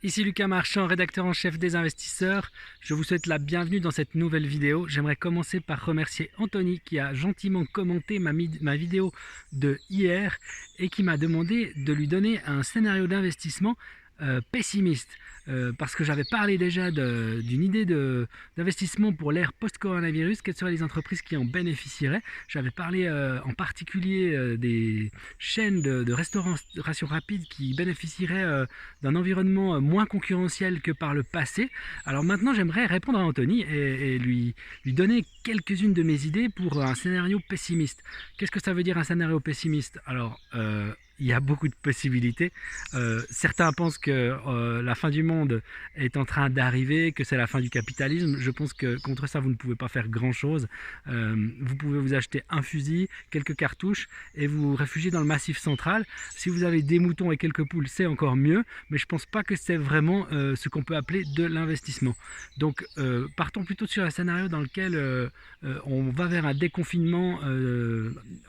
Ici Lucas Marchand, rédacteur en chef des investisseurs. Je vous souhaite la bienvenue dans cette nouvelle vidéo. J'aimerais commencer par remercier Anthony qui a gentiment commenté ma vidéo de hier et qui m'a demandé de lui donner un scénario d'investissement pessimiste. Parce que j'avais parlé déjà d'une idée d'investissement pour l'ère post-coronavirus, quelles seraient les entreprises qui en bénéficieraient. J'avais parlé en particulier des chaînes de restauration rapide qui bénéficieraient d'un environnement moins concurrentiel que par le passé. Alors maintenant, j'aimerais répondre à Anthony et lui donner quelques-unes de mes idées pour un scénario pessimiste. Qu'est-ce que ça veut dire un scénario pessimiste? Alors, il y a beaucoup de possibilités. Certains pensent que la fin du monde est en train d'arriver, que c'est la fin du capitalisme. Je pense que contre ça, vous ne pouvez pas faire grand-chose. Vous pouvez vous acheter un fusil, quelques cartouches et vous réfugier dans le Massif central. Si vous avez des moutons et quelques poules, c'est encore mieux, mais je ne pense pas que c'est vraiment ce qu'on peut appeler de l'investissement. Donc, partons plutôt sur un scénario dans lequel on va vers un déconfinement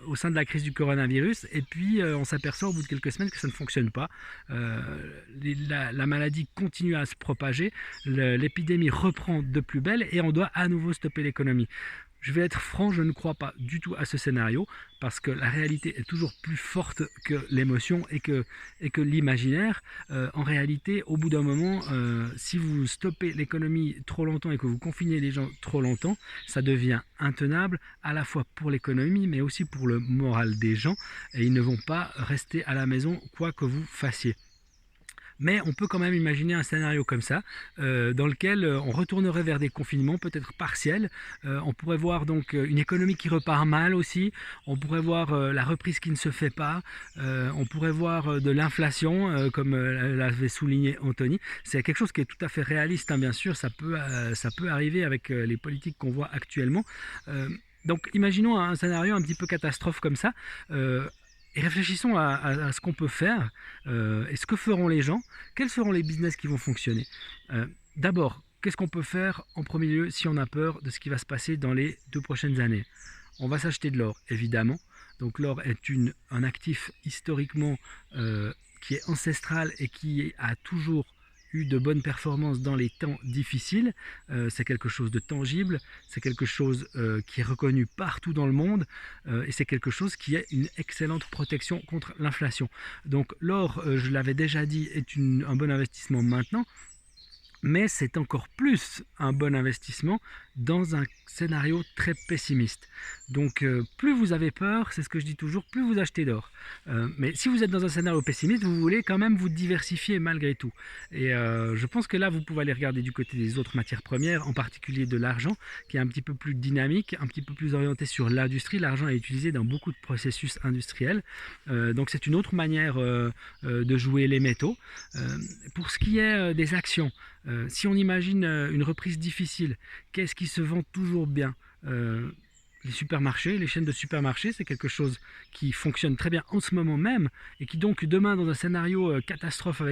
au sein de la crise du coronavirus et puis on s'aperçoit au bout de quelques semaines que ça ne fonctionne pas. La maladie continue à se propager, l'épidémie reprend de plus belle et on doit à nouveau stopper l'économie. Je vais être franc, je ne crois pas du tout à ce scénario parce que la réalité est toujours plus forte que l'émotion et que l'imaginaire. En réalité, au bout d'un moment, si vous stoppez l'économie trop longtemps et que vous confinez les gens trop longtemps, ça devient intenable à la fois pour l'économie mais aussi pour le moral des gens et ils ne vont pas rester à la maison quoi que vous fassiez. Mais on peut quand même imaginer un scénario comme ça, dans lequel on retournerait vers des confinements peut-être partiels. On pourrait voir donc une économie qui repart mal aussi. On pourrait voir la reprise qui ne se fait pas. On pourrait voir de l'inflation, comme l'avait souligné Anthony. C'est quelque chose qui est tout à fait réaliste, hein, bien sûr. Ça peut arriver avec les politiques qu'on voit actuellement. Donc imaginons un scénario un petit peu catastrophe comme ça. Et réfléchissons à ce qu'on peut faire et ce que feront les gens, quels seront les business qui vont fonctionner. D'abord, qu'est-ce qu'on peut faire en premier lieu si on a peur de ce qui va se passer dans les 2 prochaines années? On va s'acheter de l'or, évidemment. Donc l'or est un actif historiquement qui est ancestral et qui a toujours eu de bonnes performances dans les temps difficiles. C'est quelque chose de tangible, c'est quelque chose qui est reconnu partout dans le monde et c'est quelque chose qui est une excellente protection contre l'inflation. Donc l'or, je l'avais déjà dit, est un bon investissement maintenant, mais c'est encore plus un bon investissement dans un scénario très pessimiste. Donc plus vous avez peur, c'est ce que je dis toujours, plus vous achetez d'or. Mais si vous êtes dans un scénario pessimiste, vous voulez quand même vous diversifier malgré tout. Et je pense que là, vous pouvez aller regarder du côté des autres matières premières, en particulier de l'argent, qui est un petit peu plus dynamique, un petit peu plus orienté sur l'industrie. L'argent est utilisé dans beaucoup de processus industriels. Donc c'est une autre manière de jouer les métaux. Pour ce qui est des actions, si on imagine une reprise difficile, qu'est-ce qui se vend toujours bien? Les supermarchés, les chaînes de supermarchés, c'est quelque chose qui fonctionne très bien en ce moment même et qui donc demain dans un scénario catastrophe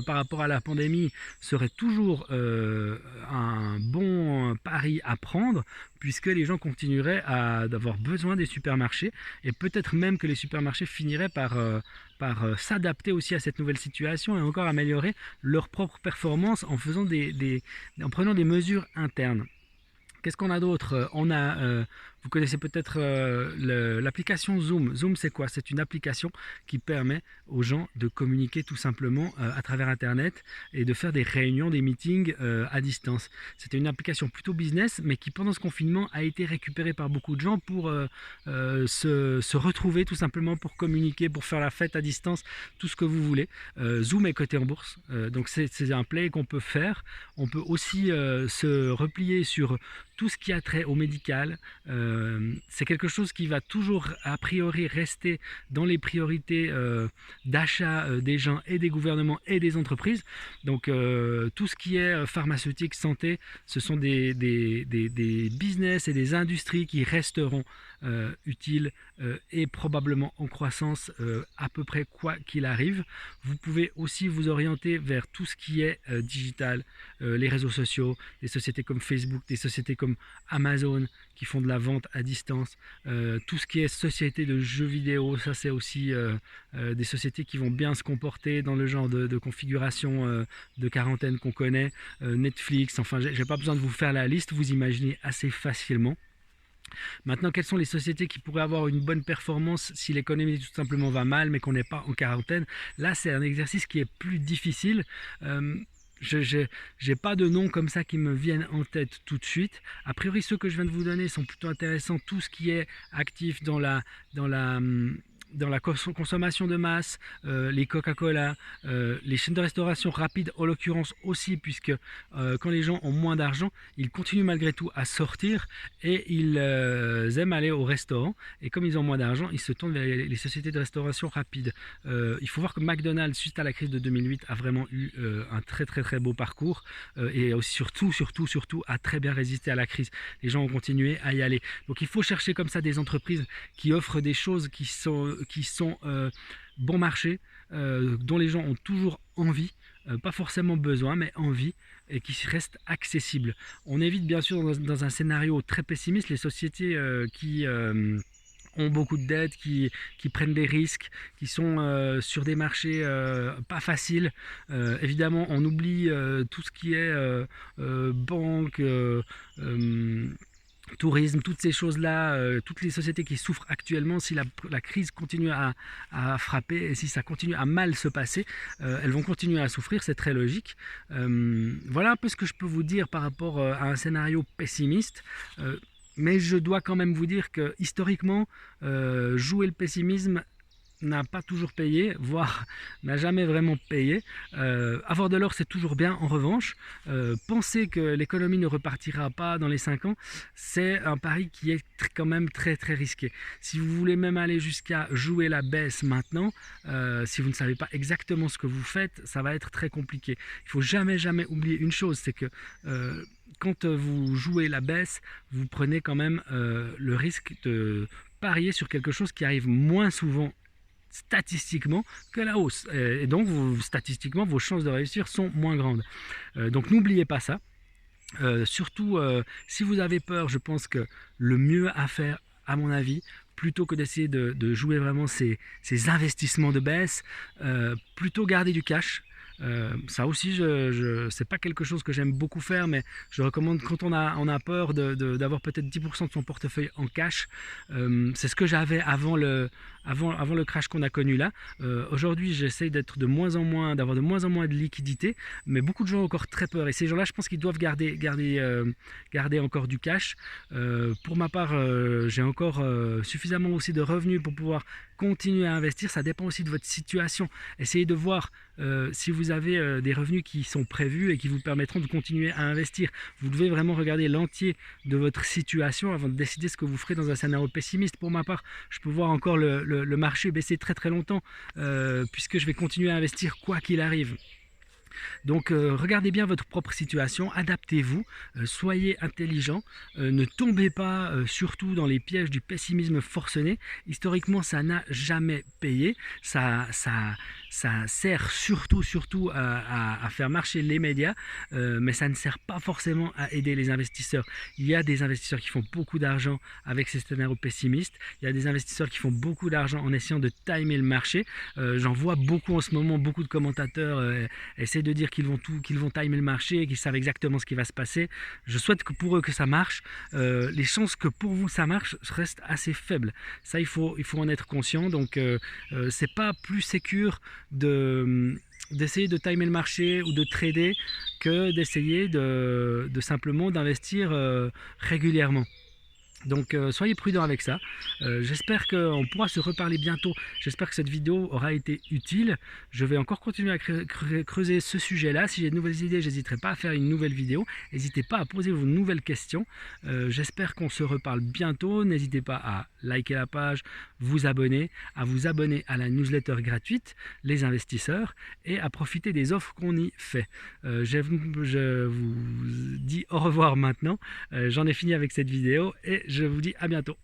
par rapport à la pandémie serait toujours un bon pari à prendre puisque les gens continueraient d'avoir besoin des supermarchés et peut-être même que les supermarchés finiraient par s'adapter aussi à cette nouvelle situation et encore améliorer leur propre performance en prenant des mesures internes. Qu'est-ce qu'on a d'autre? Vous connaissez peut-être l'application Zoom. Zoom, c'est quoi? C'est une application qui permet aux gens de communiquer tout simplement à travers Internet et de faire des réunions, des meetings à distance. C'était une application plutôt business, mais qui pendant ce confinement a été récupérée par beaucoup de gens pour se retrouver tout simplement, pour communiquer, pour faire la fête à distance, tout ce que vous voulez. Zoom est coté en bourse, donc c'est un play qu'on peut faire. On peut aussi se replier sur tout ce qui a trait au médical. C'est quelque chose qui va toujours a priori rester dans les priorités d'achat des gens et des gouvernements et des entreprises. Donc tout ce qui est pharmaceutique, santé, ce sont des business et des industries qui resteront utile et probablement en croissance à peu près quoi qu'il arrive. Vous pouvez aussi vous orienter vers tout ce qui est digital, les réseaux sociaux, des sociétés comme Facebook, des sociétés comme Amazon qui font de la vente à distance, tout ce qui est société de jeux vidéo, ça c'est aussi des sociétés qui vont bien se comporter dans le genre de configuration de quarantaine qu'on connaît, Netflix, enfin j'ai pas besoin de vous faire la liste, vous imaginez assez facilement. Maintenant, quelles sont les sociétés qui pourraient avoir une bonne performance si l'économie tout simplement va mal mais qu'on n'est pas en quarantaine? Là, c'est un exercice qui est plus difficile. Je n'ai pas de noms comme ça qui me viennent en tête tout de suite. A priori, ceux que je viens de vous donner sont plutôt intéressants. Tout ce qui est actif dans la consommation de masse, les Coca-Cola, les chaînes de restauration rapide en l'occurrence aussi, puisque quand les gens ont moins d'argent, ils continuent malgré tout à sortir et ils aiment aller au restaurant, et comme ils ont moins d'argent, ils se tournent vers les sociétés de restauration rapide. Il faut voir que McDonald's, suite à la crise de 2008, a vraiment eu un très beau parcours et aussi surtout a très bien résisté à la crise. Les gens ont continué à y aller. Donc il faut chercher comme ça des entreprises qui offrent des choses qui sont bon marché, dont les gens ont toujours envie, pas forcément besoin, mais envie, et qui restent accessibles. On évite bien sûr dans un scénario très pessimiste les sociétés qui ont beaucoup de dettes, qui prennent des risques, qui sont sur des marchés pas faciles. Évidemment, on oublie tout ce qui est banque, tourisme, toutes ces choses-là, toutes les sociétés qui souffrent actuellement, si la crise continue à frapper et si ça continue à mal se passer, elles vont continuer à souffrir, c'est très logique. Voilà un peu ce que je peux vous dire par rapport à un scénario pessimiste. Mais je dois quand même vous dire que historiquement, jouer le pessimisme n'a pas toujours payé, voire n'a jamais vraiment payé. Avoir de l'or, c'est toujours bien. En revanche, penser que l'économie ne repartira pas dans les 5 ans, c'est un pari qui est quand même très risqué. Si vous voulez même aller jusqu'à jouer la baisse maintenant, si vous ne savez pas exactement ce que vous faites, ça va être très compliqué. Il faut jamais oublier une chose, c'est que quand vous jouez la baisse, vous prenez quand même le risque de parier sur quelque chose qui arrive moins souvent statistiquement que la hausse, et donc statistiquement vos chances de réussir sont moins grandes. Donc n'oubliez pas ça. Surtout si vous avez peur, je pense que le mieux à faire, à mon avis, plutôt que d'essayer de jouer vraiment ces investissements de baisse, plutôt garder du cash. Ça aussi, c'est pas quelque chose que j'aime beaucoup faire, mais je recommande quand on a peur d'avoir peut-être 10% de son portefeuille en cash. C'est ce que j'avais avant le crash qu'on a connu là. Aujourd'hui, j'essaye d'avoir de moins en moins de liquidité, mais beaucoup de gens ont encore très peur. Et ces gens-là, je pense qu'ils doivent garder encore du cash. Pour ma part, j'ai encore suffisamment aussi de revenus pour pouvoir continuer à investir. Ça dépend aussi de votre situation. Essayez de voir si vous avez des revenus qui sont prévus et qui vous permettront de continuer à investir. Vous devez vraiment regarder l'entier de votre situation avant de décider ce que vous ferez dans un scénario pessimiste. Pour ma part, je peux voir encore le marché baisser très longtemps puisque je vais continuer à investir quoi qu'il arrive. Donc regardez bien votre propre situation, adaptez-vous, soyez intelligent, ne tombez pas surtout dans les pièges du pessimisme forcené. Historiquement, ça n'a jamais payé, ça sert surtout à faire marcher les médias, mais ça ne sert pas forcément à aider les investisseurs. Il y a des investisseurs qui font beaucoup d'argent avec ces scénarios pessimistes, il y a des investisseurs qui font beaucoup d'argent en essayant de timer le marché. J'en vois beaucoup en ce moment, beaucoup de commentateurs essaient de dire qu'ils vont timer le marché, qu'ils savent exactement ce qui va se passer. Je souhaite que pour eux que ça marche. Les chances que pour vous ça marche restent assez faibles. Ça, il faut en être conscient. Donc c'est pas plus sécure d'essayer de timer le marché ou de trader que d'essayer de simplement d'investir régulièrement. Donc soyez prudents avec ça. J'espère qu'on pourra se reparler bientôt. J'espère que cette vidéo aura été utile. Je vais encore continuer à creuser ce sujet-là. Si j'ai de nouvelles idées, j'hésiterai pas à faire une nouvelle vidéo. N'hésitez pas à poser vos nouvelles questions. J'espère qu'on se reparle bientôt. N'hésitez pas à liker la page, à vous abonner à la newsletter gratuite, les investisseurs, et à profiter des offres qu'on y fait. Je vous dis au revoir maintenant. J'en ai fini avec cette vidéo et je vous dis à bientôt.